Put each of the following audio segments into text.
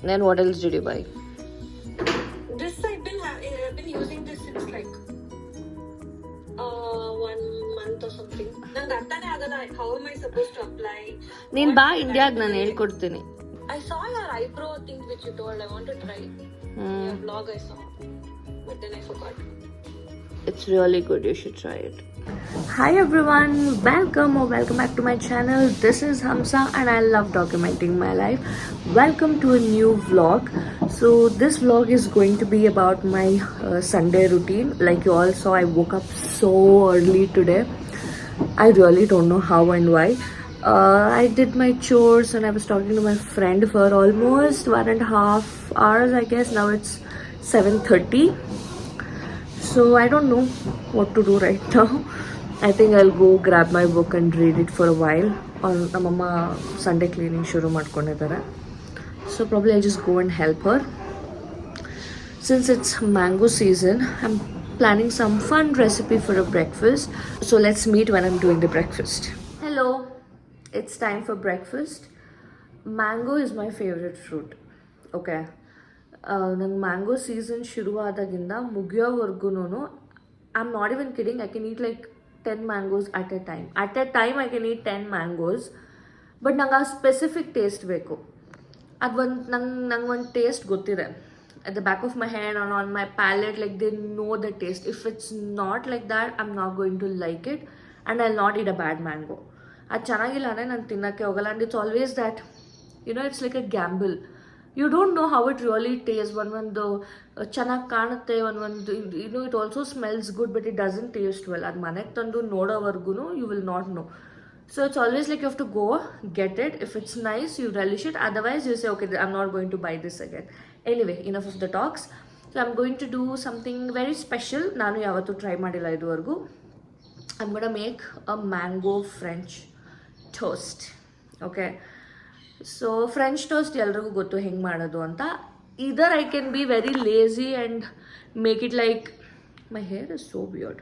Then what else did you buy? This I've been using this since like 1 month or something. ನಂಗೆ ಅರ್ಥನೇ ಆಗಲ್ಲ. How am I supposed to apply? ನೀನ್ ಬಾ ಇಂಡಿಯಾಗ್ ನಾನು ಹೇಳ್ಕೊಡ್ತೀನಿ. I saw your eyebrow thing which you told I want to try. Your vlog I saw, but then I forgot. It's really good. You should try it. Hi everyone, welcome back to my channel. This is Hamsa and I love documenting my life. Welcome to a new vlog. So this vlog is going to be about my Sunday routine. Like you all saw, I woke up so early today. I really don't know how and why. I did my chores and I was talking to my friend for almost 1.5 hours, I guess. Now it's 7:30. So I don't know what to do right now. I think I'll go grab my book and read it for a while. Namma Sunday cleaning shuru madkondidare. So probably I'll just go and help her. Since it's mango season, I'm planning some fun recipe for a breakfast. So let's meet when I'm doing the breakfast. Hello. It's time for breakfast. Mango is my favorite fruit. Okay. ನಂಗೆ mango season ಶುರು ಆದಾಗಿಂದ ಮುಗಿಯೋವರೆಗೂ I am not even kidding. I can eat like 10 mangoes at a time. I can eat 10 mangoes. But ನಂಗೆ ಆ specific taste ಬೇಕು. ಅದು ನಂಗೆ ಒಂದು ಟೇಸ್ಟ್ ಗೊತ್ತಿದೆ. at the back of my hand or on my palate, like they know the taste. If it's not like that, I'm not going to like it and I'll not eat a bad mango. ಅದು ಚೆನ್ನಾಗಿಲ್ಲ ಅಂದರೆ ನಾನು ತಿನ್ನೋಕ್ಕೆ ಹೋಗಲ್ಲ. And it's always that it's like a gamble. You don't know how it really taste. ಒಂದು ಚೆನ್ನಾಗಿ ಕಾಣುತ್ತೆ, ಒಂದು it also smells good but it doesn't taste well. ಅದು ಮನೆಗೆ ತಂದು ನೋಡೋವರೆಗೂ you will not know. So it's always like you have to go get it. If it's nice, you relish it. Otherwise, you say, okay, I'm not going to buy this again. Anyway, enough of the talks. So I'm going to do something very special. Nanu yavattu try madilla iduvargu. I'm going to make a mango French toast. Okay. So French toast ಎಲ್ರಿಗೂ ಗೊತ್ತು ಹೆಂಗೆ ಮಾಡೋದು ಅಂತ. Either I can be very lazy and make it like, my hair is so weird,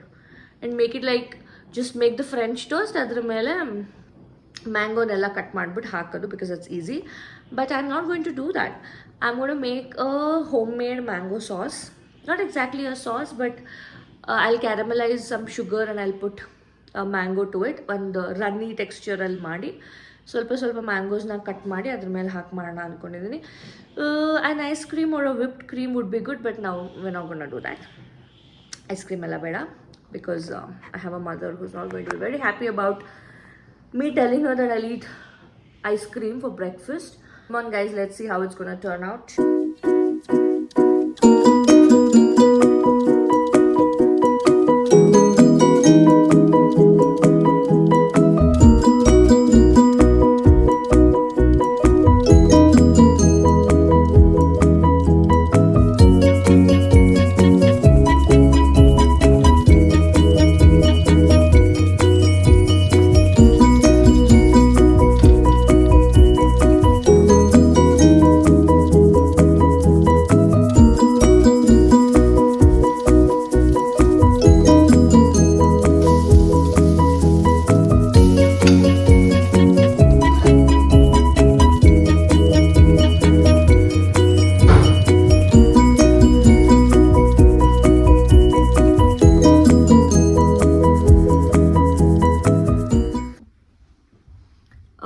and make it like just make the French toast, ಅದರ ಮೇಲೆ ಮ್ಯಾಂಗೋನೆಲ್ಲ cut ಮಾಡಿಬಿಟ್ಟು ಹಾಕೋದು, because it's easy. But I'm not going to do that. I'm going to make a homemade mango sauce. Not exactly a sauce, but I'll caramelize some sugar and I'll put mango to it. ಒಂದು ರನ್ನಿ ಟೆಕ್ಸ್ಚರಲ್ಲಿ ಮಾಡಿ ಸ್ವಲ್ಪ ಮ್ಯಾಂಗೋಸ್ನ cut ಮಾಡಿ ಅದ್ರ ಮೇಲೆ ಹಾಕಿ ಮಾಡೋಣ ಅಂದ್ಕೊಂಡಿದ್ದೀನಿ. And ice cream or a whipped cream would be good, but now we're not going to do that. Ice cream ಎಲ್ಲ ಬೇಡ, because I have a mother who's not going to be very happy about me telling her that I'll eat ice cream for breakfast. Come on guys, let's see how it's going to turn out.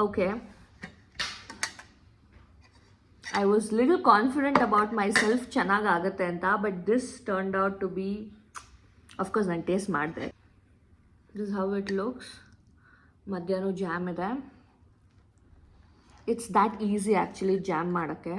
Okay, I was little confident about myself ಚೆನ್ನಾಗಿ ಆಗುತ್ತೆ ಅಂತ, but this turned out to be, of course ನಾನು taste ಮಾಡಿದೆ. This is how it looks. ಮಧ್ಯಾಹ್ನ jam ಇದೆ. It's that easy actually jam ಮಾಡೋಕ್ಕೆ.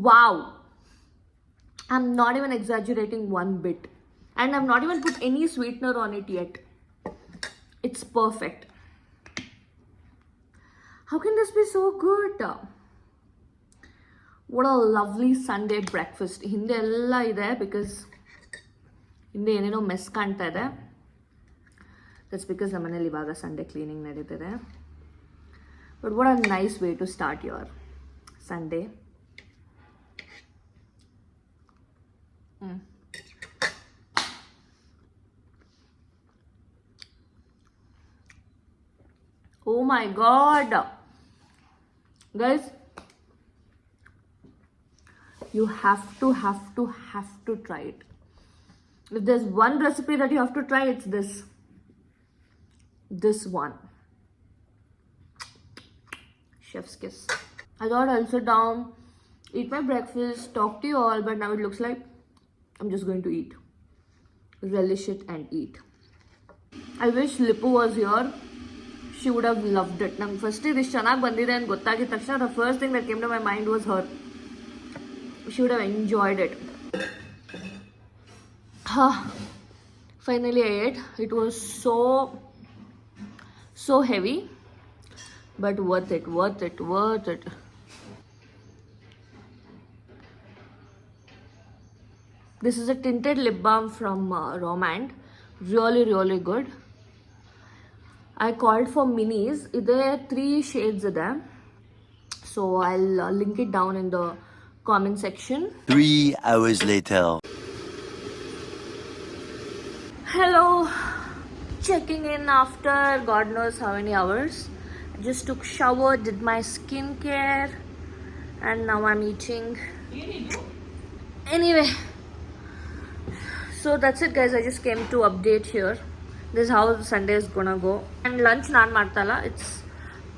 Wow, I'm not even exaggerating one bit, and I've not even put any sweetener on it yet. It's perfect. How can this be so good? What a lovely Sunday breakfast. ಹಿಂದೆ ಎಲ್ಲ ಇದೆ because ಹಿಂದೆ ಏನೇನೋ mess ಕಾಣ್ತಾ ಇದೆ. That's because ನಮ್ಮ ಮನೇಲಿ ಇವಾಗ ಸಂಡೇ ಕ್ಲೀನಿಂಗ್ ನಡೀತಿದೆ. But what a nice way to start your Sunday. Oh my god, guys, you have to try it. If there's one recipe that you have to try, it's this one. Chef's kiss. I thought I'll sit down, eat my breakfast, talk to you all, but now it looks like I'm just going to eat, relish it and eat. I wish Lippu was here. She would have loved it. Nange first idish ಚೆನ್ನಾಗಿ ಬಂದಿದೆ ಅಂತ ಗೊತ್ತಾಗಿದ ತಕ್ಷಣ the first thing that came to my mind was her. She would have enjoyed it. Finally I ate. It was so heavy, but worth it. This is a tinted lip balm from Romand. Really good. I called for minis. There are 3 shades of them. So I'll link it down in the comment section. 3 hours later. Hello. Checking in after God knows how many hours. I just took shower, did my skincare, and now I'm eating. Anyway. So that's it guys. I just came to update here. This is how Sunday is gonna go. And lunch naan martala. It's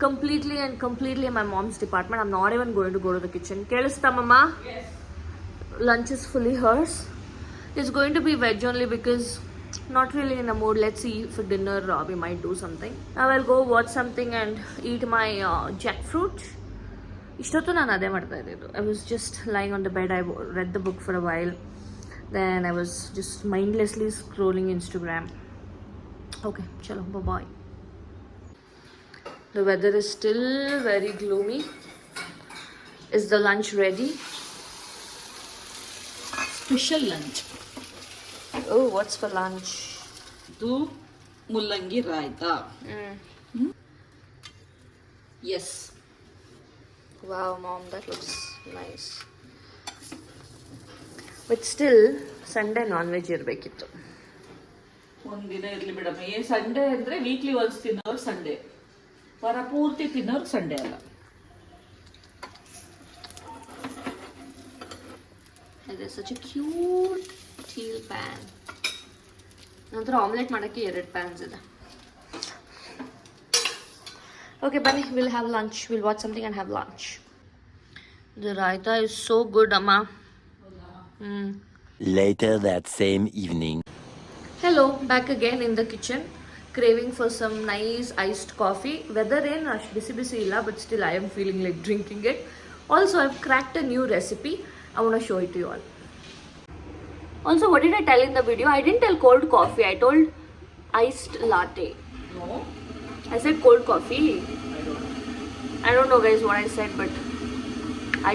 completely my mom's department. I'm not even going to go to the kitchen. Kelista mama? Yes. Lunch is fully hers. It's going to be veg only because not really in a mood. Let's see for dinner we might do something. Now I'll go watch something and eat my jackfruit. Ishtottu naan ade marta iddidu. I was just lying on the bed. I read the book for a while. Then I was just mindlessly scrolling Instagram. Okay, chalo, bye-bye. The weather is still very gloomy. Is the lunch ready? Special lunch. Oh, what's for lunch? ಇದು ಮುಲ್ಲಂಗಿ raita. Yes. Wow, mom, that looks nice. But still, Sunday non-veg ಇರಬೇಕಿತ್ತು. ಒಂದಿನ ಇರ್ಲಿ ಬಿಡಮ್ಮ. Sunday ಅಂದ್ರೆ weekly once ತಿನ್ನೋರು Sunday, ವಾರ ಪೂರ್ತಿ ತಿನ್ನೋರು Sunday ಅಲ್ಲ. There's such a cute teal pan. ನಂತರ ಆಮ್ಲೆಟ್ ಮಾಡೋಕ್ಕೆ 2 pans ಇದೆ. Okay, Bunny, we'll have lunch. We'll watch something and have lunch. The raita is so good, Amma. Later that same evening. Hello, back again in the kitchen. Craving for some nice iced coffee. Weather in bisi illa, but still I am feeling like drinking it. Also, I've cracked a new recipe. I want to show it to you all. Also, what did I tell in the video? I didn't tell cold coffee. I told iced latte. No, I said cold coffee. I don't know guys what I said, but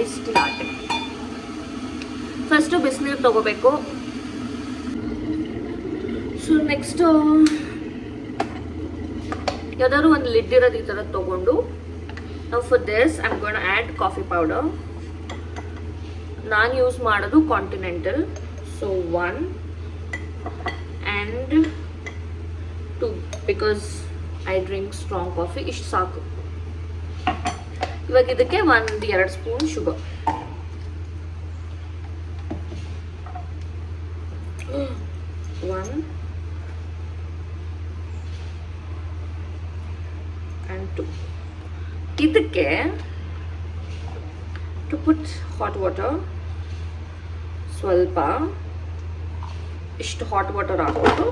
iced latte. First ಬಿಸಿನೀರು ತಗೋಬೇಕು. So next ಯಾವ್ದಾದ್ರು ಒಂದು lid ಇರೋದು ಈ ಥರ ತೊಗೊಂಡು ನಾವು for this I am gonna add coffee powder. ನಾನು ಯೂಸ್ ಮಾಡೋದು continental. So 1 and 2 because I drink strong coffee. ಇಷ್ಟು ಸಾಕು. ಇವಾಗ ಇದಕ್ಕೆ 1-2 ಸ್ಪೂನ್ ಶುಗರ್. One and 2. ಇದಕ್ಕೆ to put hot water, ಸ್ವಲ್ಪ ಇಷ್ಟು ಹಾಟ್ ವಾಟರ್ ಹಾಕ್ಬಿಟ್ಟು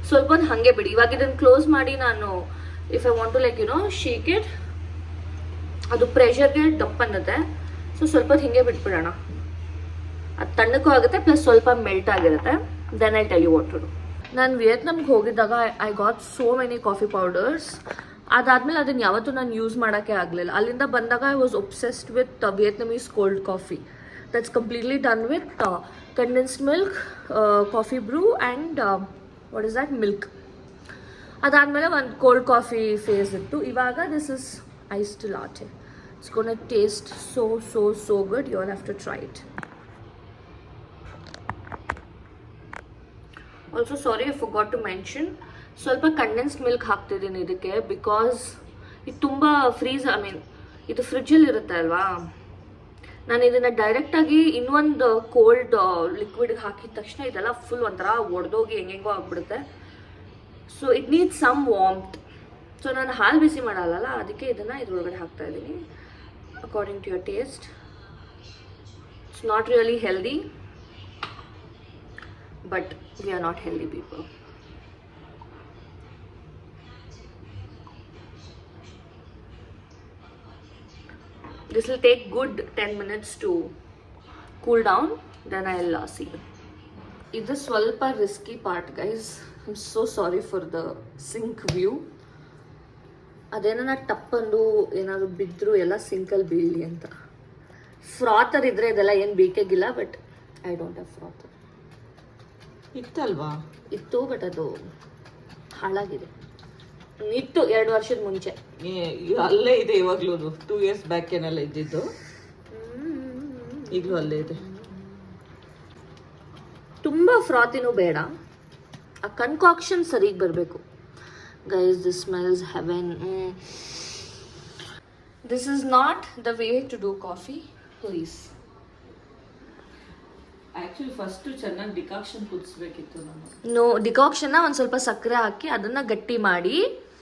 ಸ್ವಲ್ಪ ಹೊತ್ತು ಹಾಗೆ ಬಿಡಿ. ಇವಾಗ ಇದನ್ನು ಕ್ಲೋಸ್ ಮಾಡಿ ನಾನು if I want to like shake it, ಅದು ಪ್ರೆಷರ್ಗೆ ದಪ್ಪ ಅನ್ನತ್ತೆ. ಸೊ ಸ್ವಲ್ಪ ಹೊತ್ತು ಹಿಂಗೆ ಬಿಟ್ಬಿಡೋಣ. ಅದು ತಣ್ಣಕ್ಕೂ ಆಗುತ್ತೆ ಪ್ಲಸ್ ಸ್ವಲ್ಪ ಮೆಲ್ಟ್ ಆಗಿರುತ್ತೆ. Then I tell you what to do. ನಾನು ವಿಯೆಟ್ನಾಮ್ಗೆ ಹೋಗಿದ್ದಾಗ I got so many coffee powders. ಅದಾದ್ಮೇಲೆ ಅದನ್ನ ಯಾವತ್ತೂ ನಾನು ಯೂಸ್ ಮಾಡೋಕ್ಕೆ ಆಗಲಿಲ್ಲ. ಅಲ್ಲಿಂದ ಬಂದಾಗ I was obsessed with Vietnamese cold coffee. That's completely done with condensed milk, coffee brew and what is that, milk. ಅದಾದಮೇಲೆ ಒಂದು ಕೋಲ್ಡ್ ಕಾಫಿ ಫೇಸ್ ಇತ್ತು. ಇವಾಗ this is iced latte. It's gonna taste so good. You all have to try it. Also sorry, I forgot to mention, ಸ್ವಲ್ಪ condensed milk ಹಾಕ್ತಿದ್ದೀನಿ ಇದಕ್ಕೆ, because ಇದು ತುಂಬ ಇದು ಫ್ರಿಜ್ಜಲ್ಲಿ ಇರುತ್ತೆ ಅಲ್ವಾ. ನಾನು ಇದನ್ನು ಡೈರೆಕ್ಟಾಗಿ ಇನ್ನೊಂದು ಕೋಲ್ಡ್ ಲಿಕ್ವಿಡ್ಗೆ ಹಾಕಿದ ತಕ್ಷಣ ಇದೆಲ್ಲ ಫುಲ್ ಒಂಥರ ಒಡೆದೋಗಿ ಹೆಂಗೆಂಗೋ ಆಗ್ಬಿಡುತ್ತೆ. So it needs some warmth. So ನಾನು ಹಾಲು ಬಿಸಿ ಮಾಡಲ್ಲ, ಅದಕ್ಕೆ ಇದನ್ನು ಇದ್ರೊಳಗಡೆ ಹಾಕ್ತಾ ಇದ್ದೀನಿ according to your taste. It's not really healthy, but we are not healthy people. This will take good 10 minutes to cool down, then I'll see. This is ಸ್ವಲ್ಪ risky part, guys. I'm so sorry for the sink view. ಅದೇನ ಟಪ್ಪಂದು ಏನಾದ್ರು ಬಿದ್ದರೂ ಎಲ್ಲ ಸಿಂಕಲ್ಲಿ ಬೀಳಲಿ ಅಂತ. ಫ್ರಾತರ್ ಇದ್ರೆ ಇದೆಲ್ಲ ಏನು ಬೇಕಾಗಿಲ್ಲ, ಬಟ್ ಐ ಡೋಂಟ್ ಹ್ಯಾವ್ ಫ್ರಾತರ್. ಇತ್ತಲ್ವಾ? ಇತ್ತು, ಬಟ್ ಅದು ಹಾಳಾಗಿದೆ. ಇತ್ತು 2 ವರ್ಷದ ಮುಂಚೆ. ಅಲ್ಲೇ ಇದೆ ಇವಾಗ್ಲೂ. 2 years ಬ್ಯಾಕ್ ಏನೆಲ್ಲ ಇದ್ದಿದ್ದು, ಈಗಲೂ ಅಲ್ಲೇ ಇದೆ. ತುಂಬ ಫ್ರಾತಿನೂ ಬೇಡ, ಆ ಕನ್ಕಾಕ್ಷನ್ ಸರಿಗೆ ಬರಬೇಕು. Guys, this smells heaven. This is not the way to do coffee, please. Actually first ಚೆನ್ನಾಗಿ ಡಿಕಾಕ್ಷನ್ ಕುದಿಸ್ಬೇಕಿತ್ತು ನಾನು. ನೋ, ಡಿಕಾಕ್ಷನ್ನ ಒಂದು ಸ್ವಲ್ಪ ಸಕ್ಕರೆ ಹಾಕಿ ಅದನ್ನ ಗಟ್ಟಿ ಮಾಡಿ,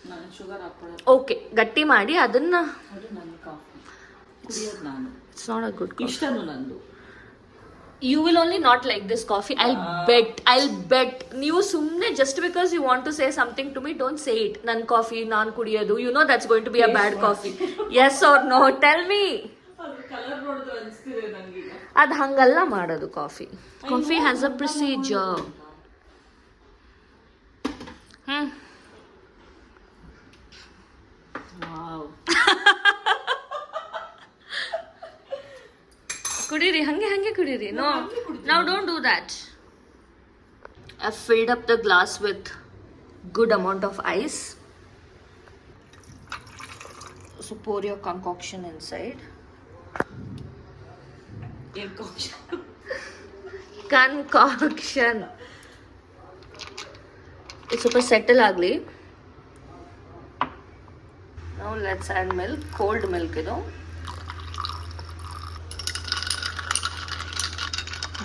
ನಾನು ಶುಗರ್ ಹಾಕೊಳ್ಳೋದು. ಓಕೆ, ಗಟ್ಟಿ ಮಾಡಿ ಅದನ್ನ, ಅದು ನನ್ನ ಕಾಫಿ ಕುಡಿಯೋದು ನಾನು. It's not a good coffee. ಇಷ್ಟನು ನಂದು. You will only not like this coffee. I'll bet. ನೀವು ಸುಮ್ಮನೆ just because you want to say something to me, don't say it. Nan coffee, nan ಕುಡಿಯೋದು. You know that's going to be a bad coffee. Yes or no? Tell me. Colour ನೋಡಿದ್ರೆ ಅನಿಸ್ತಿದೆ ನನಗೆ. ಅದು ಹಂಗಲ್ಲ ಮಾಡೋದು coffee. Coffee has a procedure. ಕುಡೀರಿ, ಹಂಗೆ ಕುಡೀರಿ. No, now don't do that. I've filled up the glass with good amount of ice. So pour your concoction inside. Concoction. It's super settle agli. Now let's add milk, cold milk idu.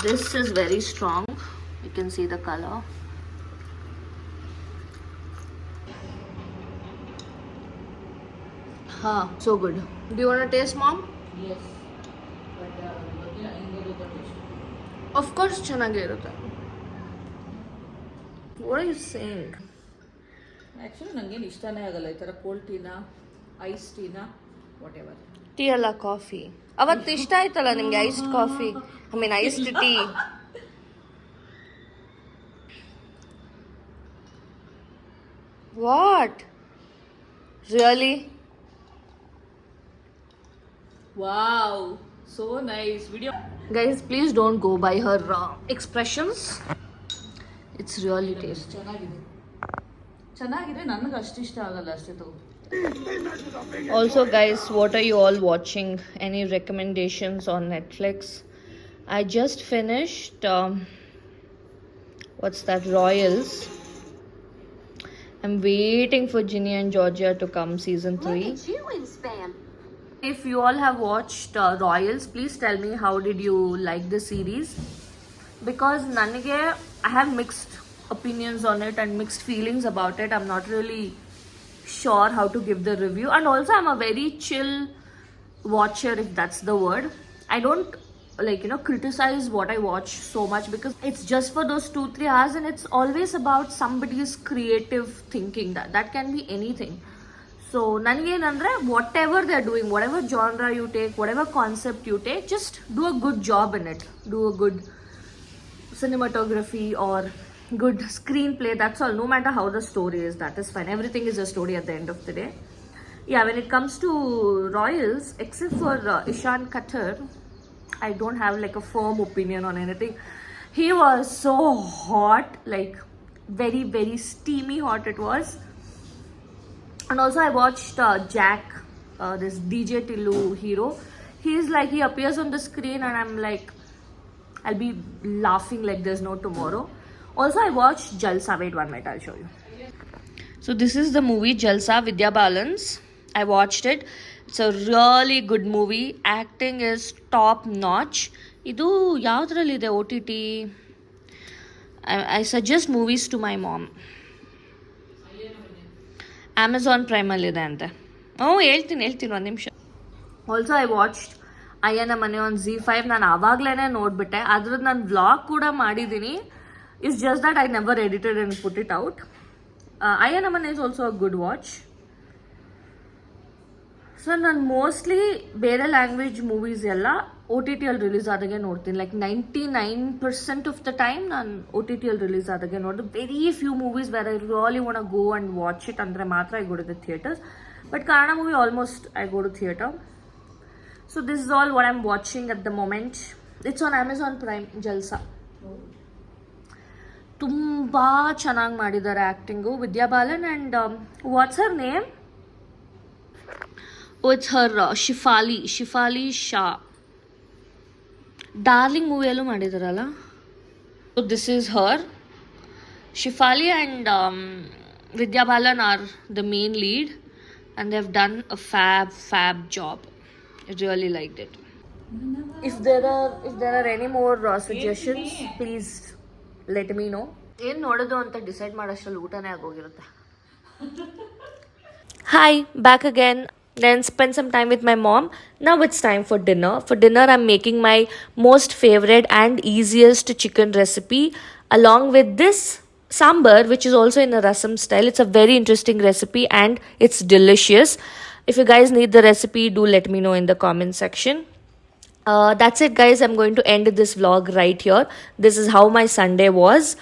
This is very strong. You can see the color. So good. Do you want to taste, Mom? Yes. Of course, ಚೆನ್ನಾಗಿರುತ್ತೆ. What are you saying? Actually ನನಗೇನು ಇಷ್ಟನೇ ಆಗಲ್ಲ ಈ ಥರ cold ಟೀನಾ, ice ಟೀನಾ, whatever. Tea ಅಲ್ಲ, coffee. ಅವತ್ತು ಇಷ್ಟ ಆಯ್ತಲ್ಲ ನಿಮ್ಗೆ iced coffee, iced tea. What? Really? Wow, so nice video. Guys, please don't go by her expressions. It's really tasty. ಚೆನ್ನಾಗಿದೆ, ನನಗೆ ಅಷ್ಟು ಇಷ್ಟ ಆಗಲ್ಲ ಅಷ್ಟೇ. Also, guys, what are you all watching? Any recommendations on Netflix? I just finished what's that, Royals. I'm waiting for Ginny and Georgia to come season 3. Look at you in spam. If you all have watched Royals, please tell me how did you like the series, because nanige I have mixed opinions on it and mixed feelings about it. I'm not really sure how to give the review, and also I'm a very chill watcher, if that's the word. I don't criticize what I watch so much, because it's just for those 2-3 hours, and it's always about somebody's creative thinking. That can be anything. So nanigenandre, whatever they're doing, whatever genre you take, whatever concept you take, just do a good job in it. Do a good cinematography or good screenplay. That's all. No matter how the story is, that is fine. Everything is a story at the end of the day. Yeah, when it comes to royals, except for Ishan Khatter, I don't have like a firm opinion on anything. He was so hot, like very, very steamy hot it was. And also I watched Jack, this DJ Tillu hero. He's like, he appears on the screen and I'm like, I'll be laughing like there's no tomorrow. Also I watched Jalsa. Wait 1 minute, I'll show you. So this is the movie Jalsa, Vidya Balan's. I watched it. It's a really good movie. Acting is top notch. Idu yavralide OTT. I suggest movies to my mom. Amazon Prime alide ante. Oh, ಹೇಳ್ತೀನಿ ಒಂದು ನಿಮಿಷ. Also I watched ಅಯ್ಯನ ಮನೆ on Z5. ನಾನು ಆವಾಗಲೇ ನೋಡ್ಬಿಟ್ಟೆ. ಅದ್ರದ್ದು ನಾನು vlog ಕೂಡ ಮಾಡಿದ್ದೀನಿ. It's just that I never edited and put it out. Ayyana Mane is also a good watch. So ನಾನು ಮೋಸ್ಟ್ಲಿ ಬೇರೆ ಲ್ಯಾಂಗ್ವೇಜ್ ಮೂವೀಸ್ ಎಲ್ಲ OTT ಅಲ್ಲಿ ರಿಲೀಸ್ ಆದಾಗೆ ನೋಡ್ತೀನಿ. ಲೈಕ್ 99% ಆಫ್ ದ ಟೈಮ್ ನಾನು OTT ಅಲ್ಲಿ ರಿಲೀಸ್ ಆದಾಗೆ ನೋಡಿದೆ. Very few movies where I really want go and watch it ಅಂದರೆ ಮಾತ್ರ I go to the theatres. But Kannada movie almost I go to theatre. So this is all what I am watching at the moment. It's on Amazon Prime, Jalsa. ತುಂಬ ಚೆನ್ನಾಗಿ ಮಾಡಿದ್ದಾರೆ acting. Vidya Balan and what's her name? It's her Shefali Shah. Darling ಮೂವಿಯಲ್ಲೂ ಮಾಡಿದಾರಲ್ಲ. So this is her. Shefali and Vidya Balan are the main lead and they've done a fab job. I really liked it. If there are any more suggestions, please let me know. ಏನು ನೋಡೋದು ಅಂತ decide ಮಾಡೋಷ್ಟರಲ್ಲಿ ಊಟನೇ ಆಗೋಗಿರುತ್ತೆ. Hi, back again. Then spend some time with my mom. Now it's time for dinner. For dinner, I'm making my most favorite and easiest chicken recipe along with this sambar, which is also in a rasam style. It's a very interesting recipe and it's delicious. If you guys need the recipe, do let me know in the comment section. That's it, guys. I'm going to end this vlog right here. This is how my Sunday was.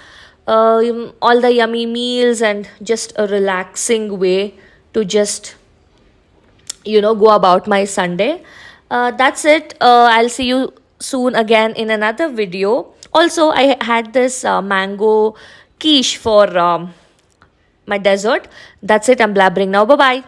All the yummy meals and just a relaxing way to just go about my Sunday. That's it. I'll see you soon again in another video. Also, I had this mango quiche for my dessert. That's it. I'm blabbering now. Bye bye.